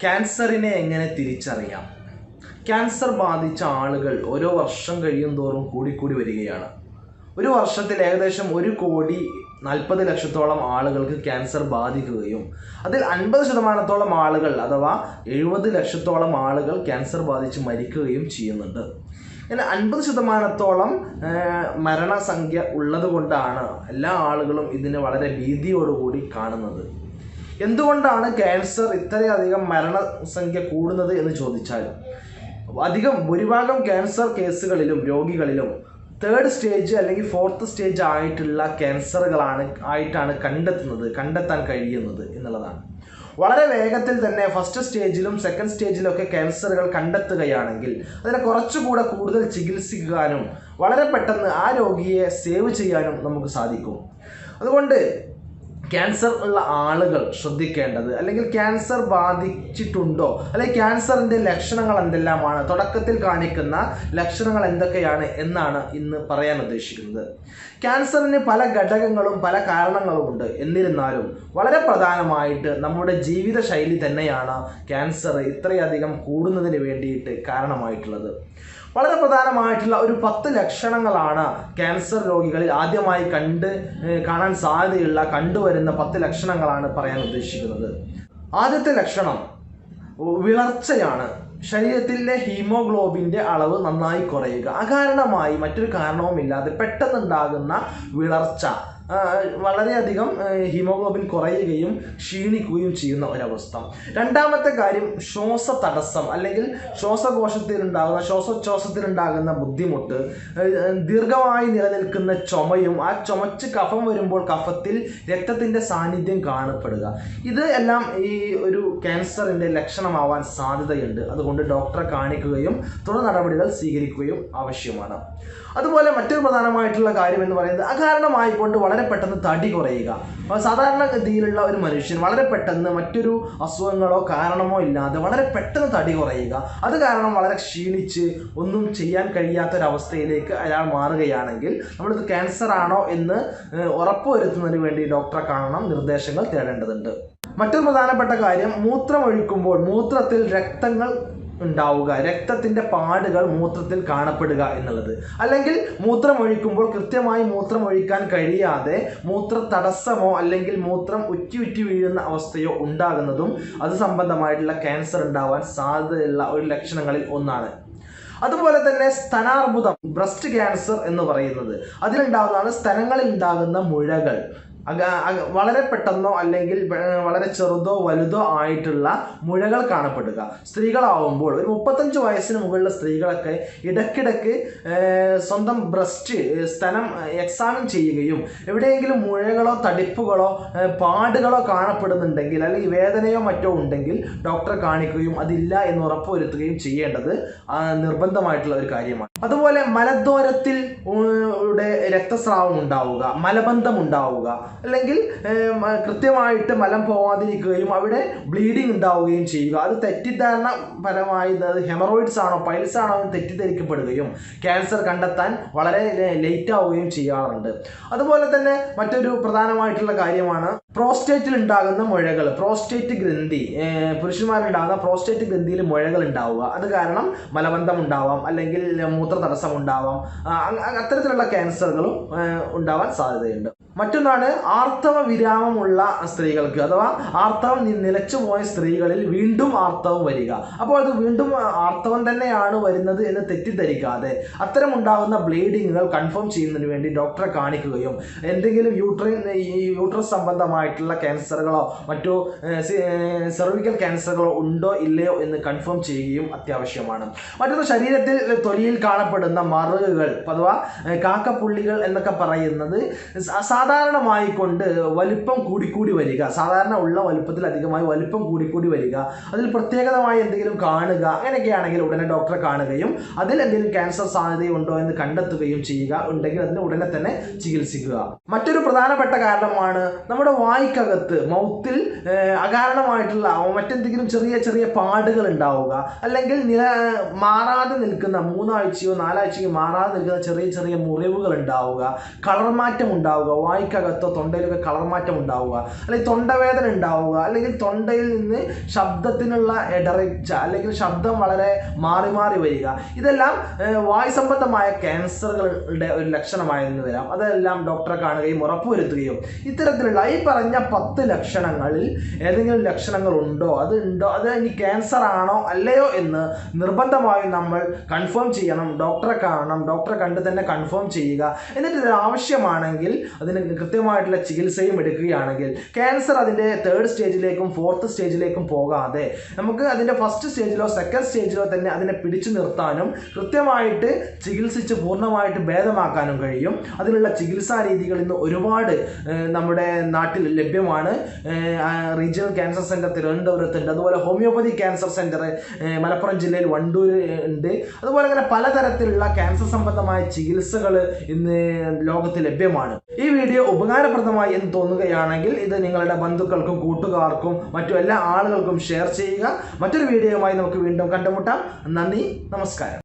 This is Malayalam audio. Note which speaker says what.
Speaker 1: ക്യാൻസറിനെ എങ്ങനെ തിരിച്ചറിയാം? ക്യാൻസർ ബാധിച്ച ആളുകൾ ഓരോ വർഷം കഴിയുന്തോറും കൂടിക്കൂടി വരികയാണ്. ഒരു വർഷത്തിൽ ഏകദേശം 1,40,00,000 ആളുകൾക്ക് ക്യാൻസർ ബാധിക്കുകയും അതിൽ 50% ആളുകൾ അഥവാ 70 ലക്ഷത്തോളം ആളുകൾ ക്യാൻസർ ബാധിച്ച് മരിക്കുകയും ചെയ്യുന്നുണ്ട്. ഇങ്ങനെ 50% മരണസംഖ്യ ഉള്ളത് കൊണ്ടാണ് എല്ലാ ആളുകളും ഇതിനെ വളരെ ഭീതിയോടുകൂടി കാണുന്നത്. എന്തുകൊണ്ടാണ് ക്യാൻസർ ഇത്രയധികം മരണസംഖ്യ കൂടുന്നത് എന്ന് ചോദിച്ചാൽ, ഭൂരിഭാഗം ക്യാൻസർ കേസുകളിലും രോഗികളിലും 3rd സ്റ്റേജ് അല്ലെങ്കിൽ 4th സ്റ്റേജ് ആയിട്ടുള്ള ക്യാൻസറുകളാണ് കണ്ടെത്താൻ കഴിയുന്നത് എന്നുള്ളതാണ്. വളരെ വേഗത്തിൽ തന്നെ 1st സ്റ്റേജിലും 2nd സ്റ്റേജിലൊക്കെ ക്യാൻസറുകൾ കണ്ടെത്തുകയാണെങ്കിൽ അതിനെ കൂടുതൽ ചികിത്സിക്കാനും വളരെ പെട്ടെന്ന് ആ രോഗിയെ സേവ് ചെയ്യാനും നമുക്ക് സാധിക്കും. അതുകൊണ്ട് ക്യാൻസർ ഉള്ള ആളുകൾ ശ്രദ്ധിക്കേണ്ടത്, അല്ലെങ്കിൽ ക്യാൻസർ ബാധിച്ചിട്ടുണ്ടോ, അല്ലെങ്കിൽ ക്യാൻസറിൻ്റെ ലക്ഷണങ്ങൾ എന്തെല്ലാമാണ്, തുടക്കത്തിൽ കാണിക്കുന്ന ലക്ഷണങ്ങൾ എന്തൊക്കെയാണ് എന്നാണ് ഇന്ന് പറയാൻ ഉദ്ദേശിക്കുന്നത്. ക്യാൻസറിന് പല ഘടകങ്ങളും പല കാരണങ്ങളുമുണ്ട്. എന്നിരുന്നാലും വളരെ പ്രധാനമായിട്ട് നമ്മുടെ ജീവിതശൈലി തന്നെയാണ് ക്യാൻസർ ഇത്രയധികം കൂടുന്നതിന് വേണ്ടിയിട്ട് കാരണമായിട്ടുള്ളത്. വളരെ പ്രധാനമായിട്ടുള്ള ഒരു 10 ലക്ഷണങ്ങളാണ് ക്യാൻസർ രോഗികളിൽ ആദ്യമായി കാണാൻ സാധ്യതയുള്ള കണ്ടുവരുന്ന 10 ലക്ഷണങ്ങളാണ് പറയാൻ ഉദ്ദേശിക്കുന്നത്. ആദ്യത്തെ ലക്ഷണം വിളർച്ചയാണ്. ശരീരത്തിലെ ഹീമോഗ്ലോബിൻ്റെ അളവ് നന്നായി കുറയുക. അകാരണമായി മറ്റൊരു കാരണവുമില്ലാതെ പെട്ടെന്നുണ്ടാകുന്ന വിളർച്ച, വളരെയധികം ഹീമോഗ്ലോബിൻ കുറയുകയും ക്ഷീണിക്കുകയും ചെയ്യുന്ന ഒരവസ്ഥ. രണ്ടാമത്തെ കാര്യം ശ്വാസതടസ്സം, അല്ലെങ്കിൽ ശ്വാസോച്ഛ്വാസത്തിലുണ്ടാകുന്ന ബുദ്ധിമുട്ട്, ദീർഘമായി നിലനിൽക്കുന്ന ചുമയും ആ ചുമച്ച് കഫം വരുമ്പോൾ കഫത്തിൽ രക്തത്തിൻ്റെ സാന്നിധ്യം കാണപ്പെടുക. ഇത് എല്ലാം ഈ ഒരു ക്യാൻസറിൻ്റെ ലക്ഷണമാവാൻ സാധ്യതയുണ്ട്. അതുകൊണ്ട് ഡോക്ടറെ കാണിക്കുകയും തുടർ നടപടികൾ സ്വീകരിക്കുകയും ആവശ്യമാണ്. അതുപോലെ മറ്റൊരു പ്രധാനമായിട്ടുള്ള കാര്യം എന്ന് പറയുന്നത് അകാരണമായിക്കൊണ്ട് വളരെ പെട്ടെന്ന് തടി കുറയുക. സാധാരണഗതിയിലുള്ള ഒരു മനുഷ്യൻ വളരെ പെട്ടെന്ന് മറ്റൊരു അസുഖങ്ങളോ കാരണമോ ഇല്ലാതെ വളരെ പെട്ടെന്ന് തടി കുറയുക, അത് കാരണം വളരെ ക്ഷീണിച്ച് ഒന്നും ചെയ്യാൻ കഴിയാത്തൊരവസ്ഥയിലേക്ക് അയാൾ മാറുകയാണെങ്കിൽ നമ്മളിത് ക്യാൻസർ ആണോ എന്ന് ഉറപ്പുവരുത്തുന്നതിന് വേണ്ടി ഡോക്ടറെ കാണണം, നിർദ്ദേശങ്ങൾ തേടേണ്ടതുണ്ട്. മറ്റൊരു പ്രധാനപ്പെട്ട കാര്യം, മൂത്രമൊഴിക്കുമ്പോൾ മൂത്രത്തിൽ രക്തങ്ങൾ ഉണ്ടാവുക, രക്തത്തിൻ്റെ പാടുകൾ മൂത്രത്തിൽ കാണപ്പെടുക എന്നുള്ളത്. അല്ലെങ്കിൽ മൂത്രമൊഴിക്കുമ്പോൾ കൃത്യമായി മൂത്രമൊഴിക്കാൻ കഴിയാതെ മൂത്ര തടസ്സമോ അല്ലെങ്കിൽ മൂത്രം ഉറ്റി വീഴുന്ന അവസ്ഥയോ ഉണ്ടാകുന്നതും അത് സംബന്ധമായിട്ടുള്ള ക്യാൻസർ ഉണ്ടാവാൻ സാധ്യതയുള്ള ഒരു ലക്ഷണങ്ങളിൽ ഒന്നാണ്. അതുപോലെ തന്നെ സ്തനാർബുദം, ബ്രസ്റ്റ് ക്യാൻസർ എന്ന് പറയുന്നത്, അതിലുണ്ടാകുന്നതാണ് സ്തനങ്ങളിൽ ഉണ്ടാകുന്ന മുഴകൾ. വളരെ പെട്ടെന്നോ അല്ലെങ്കിൽ വളരെ ചെറുതോ വലുതോ ആയിട്ടുള്ള മുഴകൾ കാണപ്പെടുക. സ്ത്രീകളാവുമ്പോൾ ഒരു 35 വയസ്സിന് മുകളിലുള്ള സ്ത്രീകളൊക്കെ ഇടയ്ക്കിടയ്ക്ക് സ്വന്തം സ്തനം എക്സാമിൻ ചെയ്യുകയും എവിടെയെങ്കിലും മുഴകളോ തടിപ്പുകളോ പാടുകളോ കാണപ്പെടുന്നുണ്ടെങ്കിൽ അല്ലെങ്കിൽ വേദനയോ മറ്റോ ഉണ്ടെങ്കിൽ ഡോക്ടറെ കാണിക്കുകയും അതില്ല എന്ന് ഉറപ്പുവരുത്തുകയും ചെയ്യേണ്ടത് നിർബന്ധമായിട്ടുള്ള ഒരു കാര്യമാണ്. അതുപോലെ മലദ്വാരത്തിൽ രക്തസ്രാവം ഉണ്ടാവുക, മലബന്ധം ഉണ്ടാവുക, അല്ലെങ്കിൽ കൃത്യമായിട്ട് മലം പോവാതിരിക്കുകയും അവിടെ ബ്ലീഡിങ് ഉണ്ടാവുകയും ചെയ്യുക. അത് തെറ്റിദ്ധാരണ പരമായി ഹെമറോയിഡ്സ് ആണോ പൈൽസ് ആണോ എന്ന് തെറ്റിദ്ധരിക്കപ്പെടുകയും ക്യാൻസർ കണ്ടെത്താൻ വളരെ ലേറ്റ് ആവുകയും ചെയ്യാറുണ്ട്. അതുപോലെ തന്നെ മറ്റൊരു പ്രധാനമായിട്ടുള്ള കാര്യമാണ് പ്രോസ്റ്റേറ്റിൽ ഉണ്ടാകുന്ന മുഴകൾ. പ്രോസ്റ്റേറ്റ് ഗ്രന്ഥി, പുരുഷന്മാരുണ്ടാകുന്ന പ്രോസ്റ്റേറ്റ് ഗ്രന്ഥിയിൽ മുഴകൾ ഉണ്ടാവുക, അത് കാരണം മലബന്ധം ഉണ്ടാവാം, അല്ലെങ്കിൽ മൂത്ര തടസ്സം ഉണ്ടാവാം. അത്തരത്തിലുള്ള ക്യാൻസറുകളും ഉണ്ടാവാൻ സാധ്യതയുണ്ട്. മറ്റൊന്നാണ് ആർത്തവ വിരാമമുള്ള സ്ത്രീകൾക്ക്, അഥവാ ആർത്തവം നിലച്ചു പോയ സ്ത്രീകളിൽ വീണ്ടും ആർത്തവം വരിക. അപ്പോൾ അത് വീണ്ടും ആർത്തവം തന്നെയാണ് വരുന്നത് എന്ന് തെറ്റിദ്ധരിക്കാതെ അത്തരം ഉണ്ടാകുന്ന ബ്ലീഡിങ്ങുകൾ കൺഫേം ചെയ്യുന്നതിന് വേണ്ടി ഡോക്ടറെ കാണിക്കുകയും എന്തെങ്കിലും യൂട്രസ് സംബന്ധമായിട്ടുള്ള ക്യാൻസറുകളോ മറ്റോ സെർവിക്കൽ ക്യാൻസറുകളോ ഉണ്ടോ ഇല്ലയോ എന്ന് കൺഫേം ചെയ്യുകയും അത്യാവശ്യമാണ്. മറ്റൊന്ന്, ശരീരത്തിൽ തൊലിയിൽ കാണപ്പെടുന്ന മറുകുകൾ അഥവാ കാക്കപ്പുള്ളികൾ എന്നൊക്കെ പറയുന്നത് സാധാരണമായി കൊണ്ട് വലിപ്പം കൂടിക്കൂടി വരിക, സാധാരണ ഉള്ള വലിപ്പത്തിൽ അധികമായി വലിപ്പം കൂടിക്കൂടി വരിക, അതിൽ പ്രത്യേകതമായി എന്തെങ്കിലും കാണുക, അങ്ങനെയൊക്കെയാണെങ്കിൽ ഉടനെ ഡോക്ടറെ കാണുകയും അതിൽ എന്തെങ്കിലും ക്യാൻസർ സാധ്യതയുണ്ടോ എന്ന് കണ്ടെത്തുകയും ചെയ്യുക. ഉണ്ടെങ്കിൽ അതിന് ഉടനെ തന്നെ ചികിത്സിക്കുക. മറ്റൊരു പ്രധാനപ്പെട്ട കാരണമാണ് നമ്മുടെ വായ്ക്കകത്ത് മൗത്തിൽ അകാരണമായിട്ടുള്ള മറ്റെന്തെങ്കിലും ചെറിയ പാടുകൾ ഉണ്ടാവുക, അല്ലെങ്കിൽ മാറാതെ നിൽക്കുന്ന 3 ആഴ്ചയോ 4 ആഴ്ചയോ മാറാതെ നിൽക്കുന്ന ചെറിയ മുറിവുകൾ ഉണ്ടാവുക, കളർ മാറ്റം ഉണ്ടാവുക, വായ്ക്കകത്തോ തൊണ്ടയിലൊക്കെ കളർ മാറ്റം ഉണ്ടാവുക, അല്ലെങ്കിൽ തൊണ്ടവേദന ഉണ്ടാവുക, അല്ലെങ്കിൽ തൊണ്ടയിൽ നിന്ന് ശബ്ദത്തിനുള്ള ഇടറിച്ച അല്ലെങ്കിൽ ശബ്ദം വളരെ മാറി മാറി വരിക, ഇതെല്ലാം വായു സംബന്ധമായ ക്യാൻസറുകളുടെ ഒരു ലക്ഷണമായെന്ന് വരാം. അതെല്ലാം ഡോക്ടറെ കാണുകയും ഉറപ്പുവരുത്തുകയും ഇത്തരത്തിലുള്ള ഈ പറഞ്ഞ 10 ലക്ഷണങ്ങളിൽ ഏതെങ്കിലും ലക്ഷണങ്ങൾ ഉണ്ടോ, അത് ഇനി ക്യാൻസർ ആണോ അല്ലയോ എന്ന് നിർബന്ധമായും നമ്മൾ കൺഫേം ചെയ്യണം. ഡോക്ടറെ കാണണം, ഡോക്ടറെ കണ്ട് തന്നെ കൺഫേം ചെയ്യുക. എന്നിട്ട് ഇത് ആവശ്യമാണെങ്കിൽ അതിന് കൃത്യമായിട്ടുള്ള ചികിത്സയും എടുക്കുകയാണെങ്കിൽ ക്യാൻസർ അതിൻ്റെ 3rd സ്റ്റേജിലേക്കും 4th സ്റ്റേജിലേക്കും പോകാതെ നമുക്ക് അതിൻ്റെ 1st സ്റ്റേജിലോ 2nd സ്റ്റേജിലോ തന്നെ അതിനെ പിടിച്ചു നിർത്താനും കൃത്യമായിട്ട് ചികിത്സിച്ച് പൂർണ്ണമായിട്ട് ഭേദമാക്കാനും കഴിയും. അതിനുള്ള ചികിത്സാ രീതികൾ ഇന്ന് ഒരുപാട് നമ്മുടെ നാട്ടിൽ ലഭ്യമാണ്. റീജിയണൽ ക്യാൻസർ സെൻറ്റർ തിരുവനന്തപുരത്തുണ്ട്, അതുപോലെ ഹോമിയോപ്പതി ക്യാൻസർ സെൻറ്റർ മലപ്പുറം ജില്ലയിൽ വണ്ടൂർ ഉണ്ട്. അതുപോലെ അങ്ങനെ പലതരത്തിലുള്ള ക്യാൻസർ സംബന്ധമായ ചികിത്സകൾ ഇന്ന് ലോകത്ത് ലഭ്യമാണ്. ഈ വീഡിയോ ഉപകാരപ്രദമായി എന്ന് തോന്നുകയാണെങ്കിൽ ഇത് നിങ്ങളുടെ ബന്ധുക്കൾക്കും കൂട്ടുകാർക്കും മറ്റു എല്ലാ ആളുകൾക്കും ഷെയർ ചെയ്യുക. മറ്റൊരു വീഡിയോയുമായി നമുക്ക് വീണ്ടും കണ്ടുമുട്ടാം. നന്ദി, നമസ്കാരം.